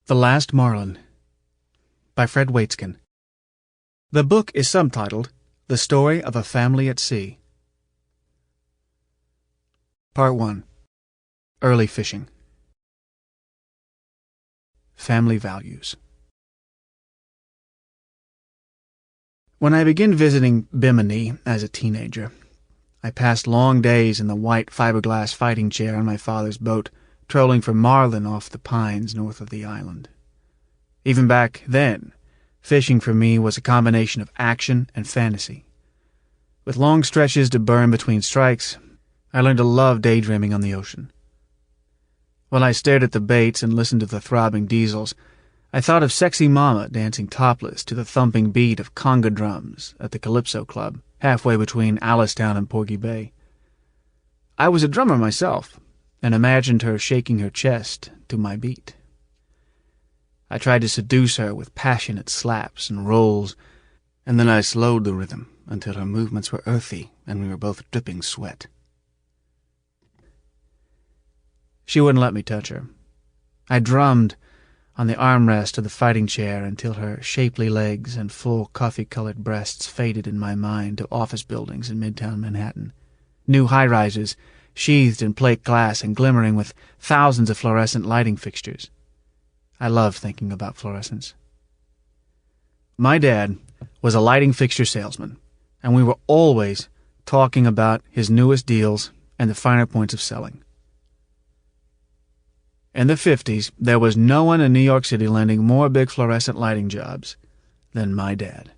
The Last Marlin by Fred Waitzkin. The book is subtitled The Story of a Family at Sea. Part 1. Early Fishing. Family Values. When I began visiting Bimini as a teenager, I passed long days in the white fiberglass fighting chair on my father's boat, trolling for marlin off the pines north of the island. Even back then, fishing for me was a combination of action and fantasy. With long stretches to burn between strikes, I learned to love daydreaming on the ocean. While I stared at the baits and listened to the throbbing diesels, I thought of sexy mama dancing topless to the thumping beat of conga drums at the Calypso Club, halfway between Alistown and Porgy Bay. I was a drummer myself, and imagined her shaking her chest to my beat. I tried to seduce her with passionate slaps and rolls, and then I slowed the rhythm until her movements were earthy and we were both dripping sweat. She wouldn't let me touch her. I drummed on the armrest of the fighting chair until her shapely legs and full coffee-colored breasts faded in my mind to office buildings in Midtown Manhattan, new high-rises sheathed in plate glass and glimmering with thousands of fluorescent lighting fixtures. I loved thinking about fluorescence. My dad was a lighting fixture salesman, and we were always talking about his newest deals and the finer points of selling. In the 50s, there was no one in New York City landing more big fluorescent lighting jobs than my dad.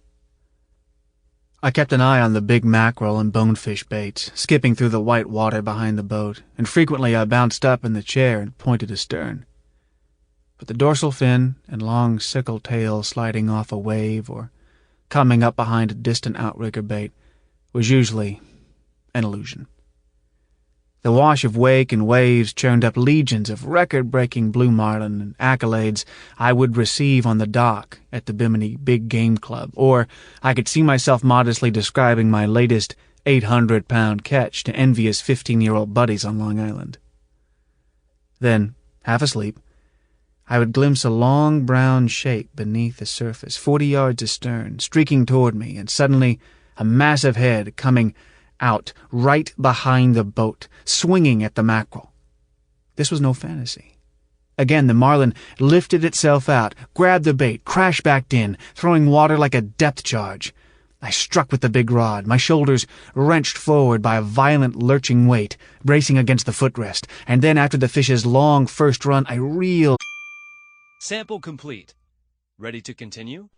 I kept an eye on the big mackerel and bonefish baits, skipping through the white water behind the boat, and frequently I bounced up in the chair and pointed astern. But the dorsal fin and long sickle tail sliding off a wave or coming up behind a distant outrigger bait was usually an illusion. The wash of wake and waves churned up legions of record-breaking blue marlin and accolades I would receive on the dock at the Bimini Big Game Club, or I could see myself modestly describing my latest 800-pound catch to envious 15-year-old buddies on Long Island. Then, half asleep, I would glimpse a long brown shape beneath the surface, 40 yards astern, streaking toward me, and suddenly a massive head coming out right behind the boat, swinging at the mackerel. This was no fantasy. Again, the marlin lifted itself out, grabbed the bait, crash-backed in, throwing water like a depth charge. I struck with the big rod, my shoulders wrenched forward by a violent lurching weight, bracing against the footrest, and then after the fish's long first run, I reeled. Sample complete. Ready to continue?